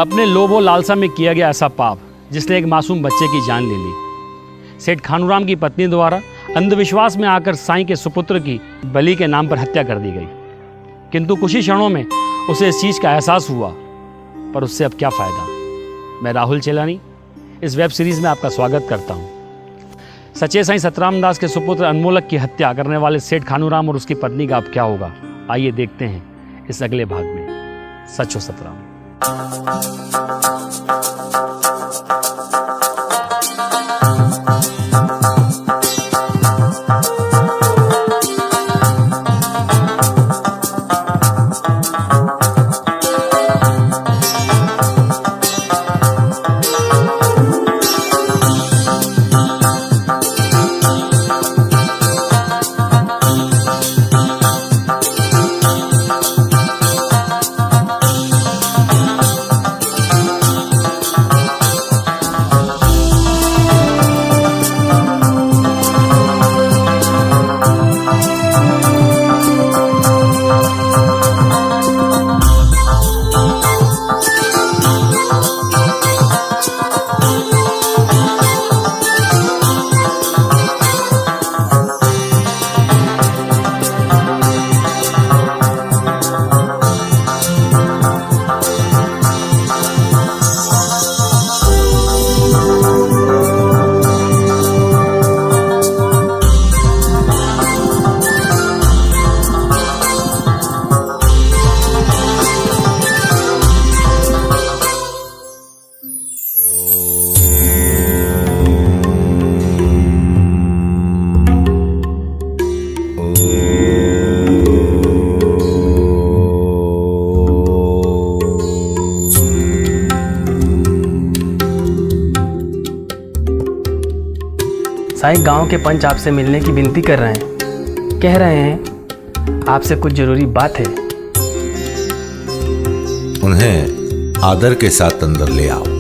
अपने लोभो लालसा में किया गया ऐसा पाप जिसने एक मासूम बच्चे की जान ले ली। सेठ खानूराम की पत्नी द्वारा अंधविश्वास में आकर साईं के सुपुत्र की बलि के नाम पर हत्या कर दी गई, किंतु कुछ ही क्षणों में उसे इस चीज़ का एहसास हुआ, पर उससे अब क्या फ़ायदा। मैं राहुल चेलानी इस वेब सीरीज़ में आपका स्वागत करता हूँ। सच्चे साईं सतराम दास के सुपुत्र अनमोलक की हत्या करने वाले सेठ खानूराम और उसकी पत्नी का अब क्या होगा, आइए देखते हैं इस अगले भाग में। सच हो सतराम। साईं, गांव के पंच आपसे मिलने की विनती कर रहे हैं। कह रहे हैं आपसे कुछ जरूरी बात है। उन्हें आदर के साथ अंदर ले आओ।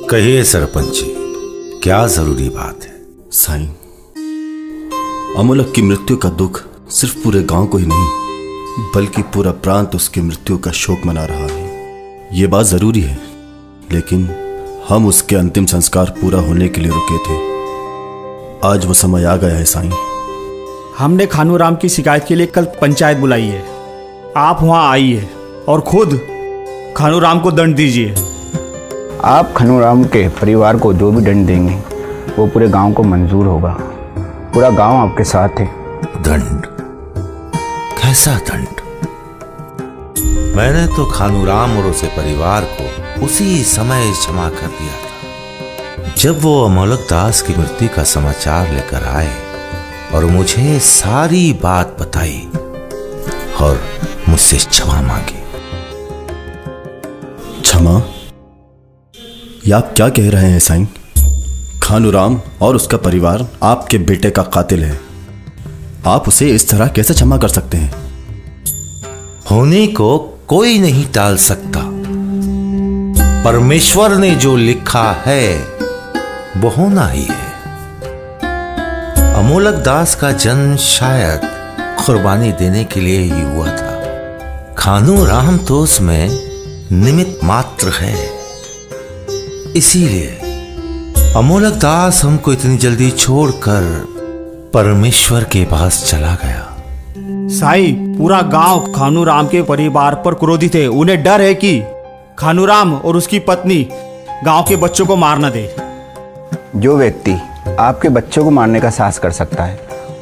कहिए सरपंच जी, क्या जरूरी बात है? साईं, अमोलक की मृत्यु का दुख सिर्फ पूरे गांव को ही नहीं बल्कि पूरा प्रांत उसकी मृत्यु का शोक मना रहा है। ये बात जरूरी है, लेकिन हम उसके अंतिम संस्कार पूरा होने के लिए रुके थे। आज वो समय आ गया है साईं। हमने खानूराम की शिकायत के लिए कल पंचायत बुलाई है। आप वहां आइए और खुद खानूराम को दंड दीजिए। आप खानूराम के परिवार को जो भी दंड देंगे वो पूरे गांव को मंजूर होगा। पूरा गांव आपके साथ है। दंड? कैसा दंड? मैंने तो खानूराम और उसे परिवार को उसी समय क्षमा कर दिया था जब वो अमोलक दास की मृत्यु का समाचार लेकर आए और मुझे सारी बात बताई और मुझसे क्षमा मांगी। क्षमा? ये आप क्या कह रहे हैं साईं? खानूराम और उसका परिवार आपके बेटे का कातिल है। आप उसे इस तरह कैसे क्षमा कर सकते हैं? होने को कोई नहीं टाल सकता। परमेश्वर ने जो लिखा है वो होना ही है। अमोलक दास का जन्म शायद कुर्बानी देने के लिए ही हुआ था। खानूराम तो उसमें निमित्त मात्र है। इसीलिए अमोलक दास हमको इतनी जल्दी छोड़कर परमेश्वर के पास चला गया। साईं, पूरा गांव खानूराम के परिवार पर क्रोधित है। उन्हें डर है कि खानूराम और उसकी पत्नी गांव के बच्चों को मार न दे। जो व्यक्ति आपके बच्चों को मारने का साहस कर सकता है,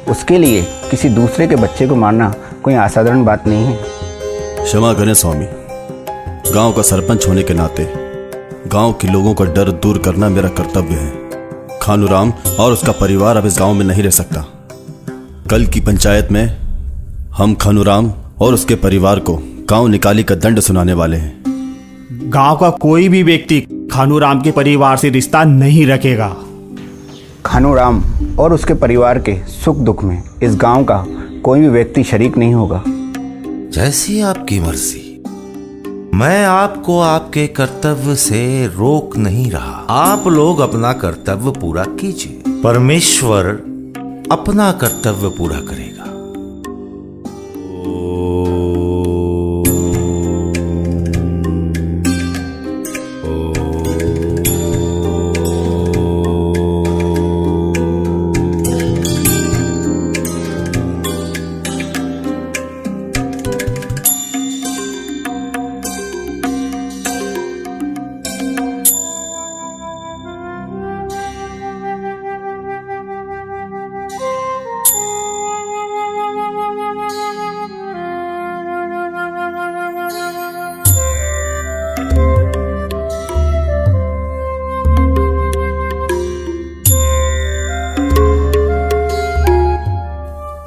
उसके लिए किसी दूसरे के बच्चे को मारना कोई असाधारण बात नहीं है। क्षमा करें स्वामी, गांव का सरपंच होने के नाते गांव के लोगों का डर दूर करना मेरा कर्तव्य है। खानूराम और उसका परिवार अब इस गांव में नहीं रह सकता। कल की पंचायत में हम खानूराम और उसके परिवार को गांव निकाली का दंड सुनाने वाले हैं। गांव का कोई भी व्यक्ति खानूराम के परिवार से रिश्ता नहीं रखेगा। खानूराम और उसके परिवार के सुख दुख में इस गांव का कोई भी व्यक्ति शरीक नहीं होगा। जैसी आपकी मर्जी। मैं आपको आपके कर्तव्य से रोक नहीं रहा। आप लोग अपना कर्तव्य पूरा कीजिए, परमेश्वर अपना कर्तव्य पूरा करेगा।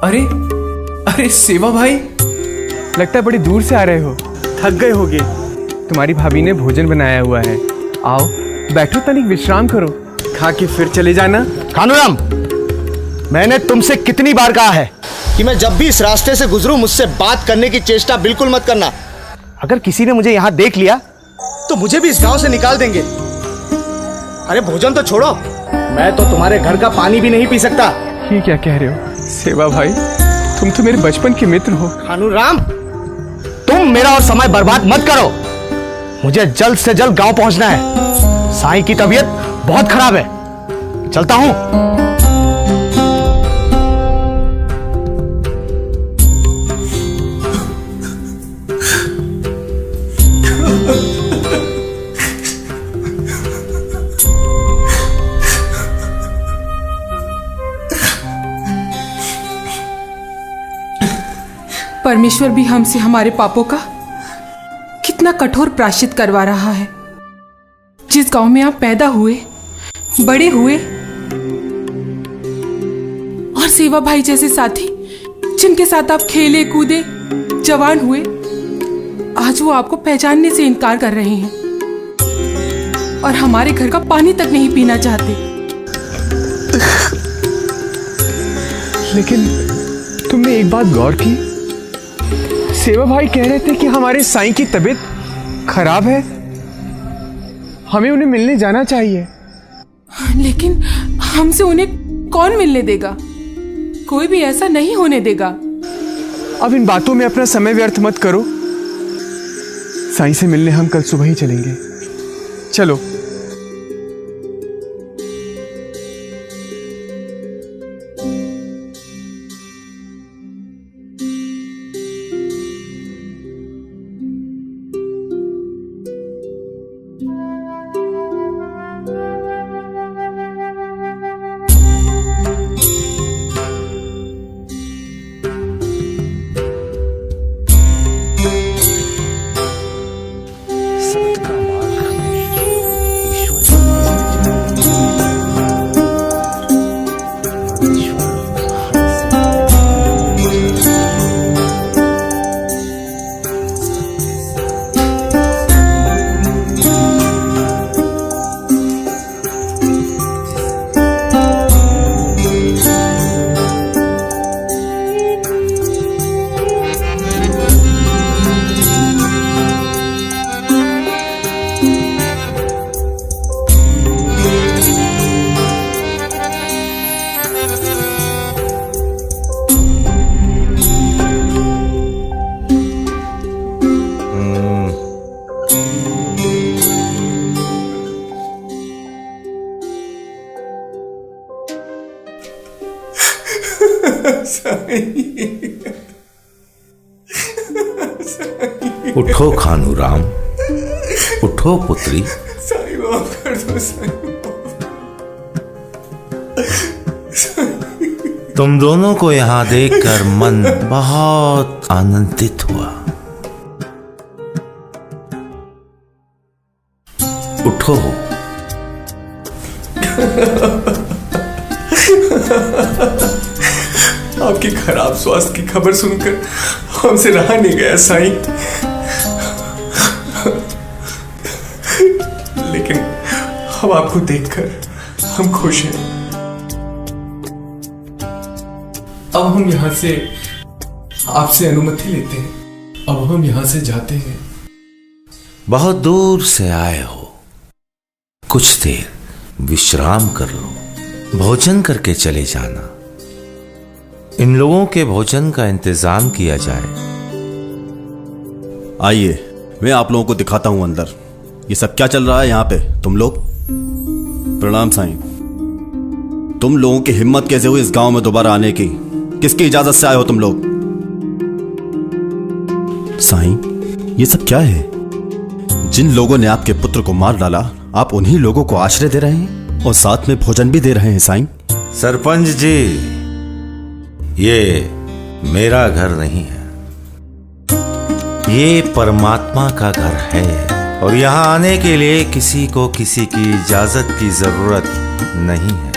अरे अरे सेवा भाई, लगता है बड़ी दूर से आ रहे हो, थक गए होगे। तुम्हारी भाभी ने भोजन बनाया हुआ है, आओ बैठो, तनिक विश्राम करो, खा के फिर चले जाना। खानूराम, मैंने तुमसे कितनी बार कहा है कि मैं जब भी इस रास्ते से गुजरूं मुझसे बात करने की चेष्टा बिल्कुल मत करना। अगर किसी ने मुझे यहाँ देख लिया तो मुझे भी इस गांव से निकाल देंगे। अरे भोजन तो छोड़ो, मैं तो तुम्हारे घर का पानी भी नहीं पी सकता। ये क्या कह रहे हो सेवा भाई, तुम तो मेरे बचपन के मित्र हो। खानूराम, तुम मेरा और समय बर्बाद मत करो। मुझे जल्द से जल्द गांव पहुंचना है। साईं की तबीयत बहुत खराब है, चलता हूं। परमेश्वर भी हमसे हमारे पापों का कितना कठोर प्रायश्चित करवा रहा है। जिस गांव में आप पैदा हुए, बड़े हुए और सेवा भाई जैसे साथी जिनके साथ आप खेले कूदे जवान हुए, आज वो आपको पहचानने से इनकार कर रहे हैं और हमारे घर का पानी तक नहीं पीना चाहते। लेकिन तुमने एक बात गौर की, सेवा भाई कह रहे थे कि हमारे साईं की तबीयत खराब है, हमें उन्हें मिलने जाना चाहिए। लेकिन हमसे उन्हें कौन मिलने देगा? कोई भी ऐसा नहीं होने देगा। अब इन बातों में अपना समय व्यर्थ मत करो। साईं से मिलने हम कल सुबह ही चलेंगे, चलो। उठो खानूराम, उठो पुत्री। तुम दोनों को यहाँ देखकर मन बहुत आनंदित हुआ। उठो। आपकी खराब स्वास्थ्य की खबर सुनकर हमसे रहा नहीं गया साईं, लेकिन अब आपको देखकर हम खुश हैं। अब हम यहाँ से आपसे अनुमति लेते हैं। अब हम यहाँ से जाते हैं। बहुत दूर से आए हो, कुछ देर विश्राम कर लो, भोजन करके चले जाना। इन लोगों के भोजन का इंतजाम किया जाए। आइए, मैं आप लोगों को दिखाता हूं अंदर ये सब क्या चल रहा है यहाँ पे। तुम लोग प्रणाम साईं। तुम लोगों की हिम्मत कैसे हुई इस गांव में दोबारा आने की? किसकी इजाजत से आए हो तुम लोग? साईं, ये सब क्या है? जिन लोगों ने आपके पुत्र को मार डाला, आप उन्हीं लोगों को आश्रय दे रहे हैं और साथ में भोजन भी दे रहे हैं साईं। सरपंच जी, ये मेरा घर नहीं है, ये परमात्मा का घर है और यहाँ आने के लिए किसी को किसी की इजाजत की जरूरत नहीं है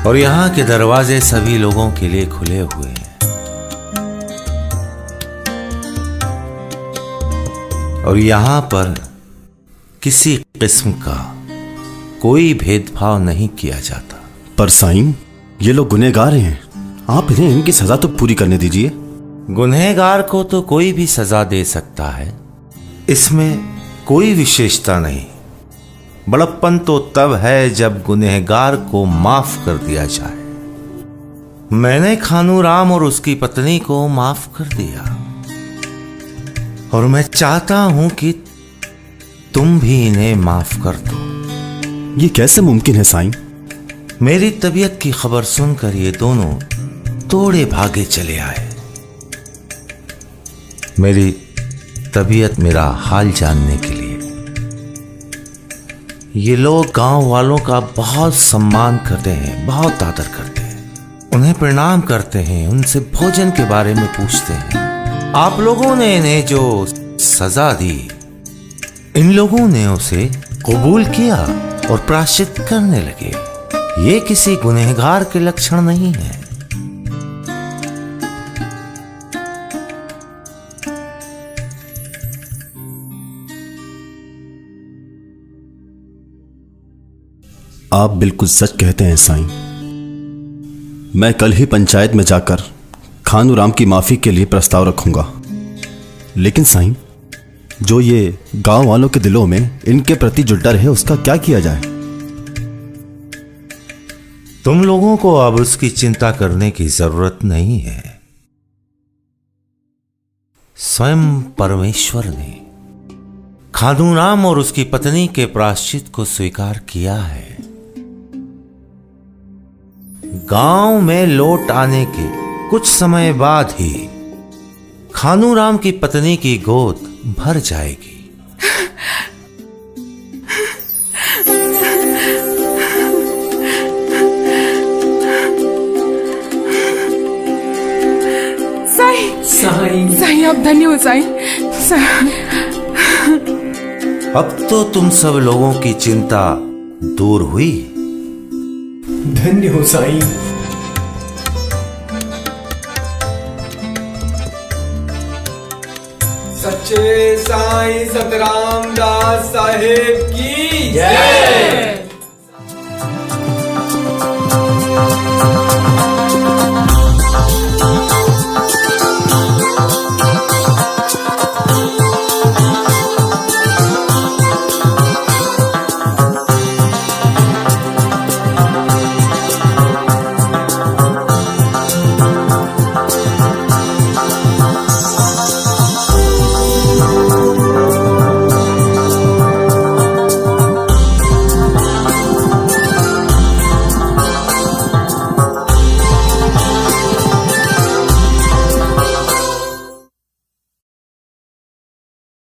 और यहाँ के दरवाजे सभी लोगों के लिए खुले हुए हैं। और यहाँ पर किसी किस्म का कोई भेदभाव नहीं किया जाता। पर साईं, ये लोग गुनहगार हैं, आप इन्हें इनकी सजा तो पूरी करने दीजिए। गुनहगार को तो कोई भी सजा दे सकता है, इसमें कोई विशेषता नहीं। बड़प्पन तो तब है जब गुनहगार को माफ कर दिया जाए। मैंने खानूराम और उसकी पत्नी को माफ कर दिया और मैं चाहता हूं कि तुम भी इन्हें माफ कर दो। ये कैसे मुमकिन है साईं? मेरी तबीयत की खबर सुनकर ये दोनों तोड़े भागे चले आए। मेरी तबीयत, मेरा हाल जानने के लिए। ये लोग गांव वालों का बहुत सम्मान करते हैं, बहुत आदर करते हैं, उन्हें प्रणाम करते हैं, उनसे भोजन के बारे में पूछते हैं। आप लोगों ने इन्हें जो सजा दी, इन लोगों ने उसे कबूल किया और प्रायश्चित करने लगे। ये किसी गुनहगार के लक्षण नहीं है। आप बिल्कुल सच कहते हैं साईं। मैं कल ही पंचायत में जाकर खानूराम की माफी के लिए प्रस्ताव रखूंगा। लेकिन साईं, जो ये गांव वालों के दिलों में इनके प्रति जो डर है, उसका क्या किया जाए? तुम लोगों को अब उसकी चिंता करने की जरूरत नहीं है। स्वयं परमेश्वर ने खानूराम और उसकी पत्नी के प्रायश्चित को स्वीकार किया है। गांव में लौट आने के कुछ समय बाद ही खानूराम की पत्नी की गोद भर जाएगी। साईं, आप धन्य हो साईं। अब तो तुम सब लोगों की चिंता दूर हुई। धन्य हो साईं। सच्चे साईं सतराम दास साहेब की जय।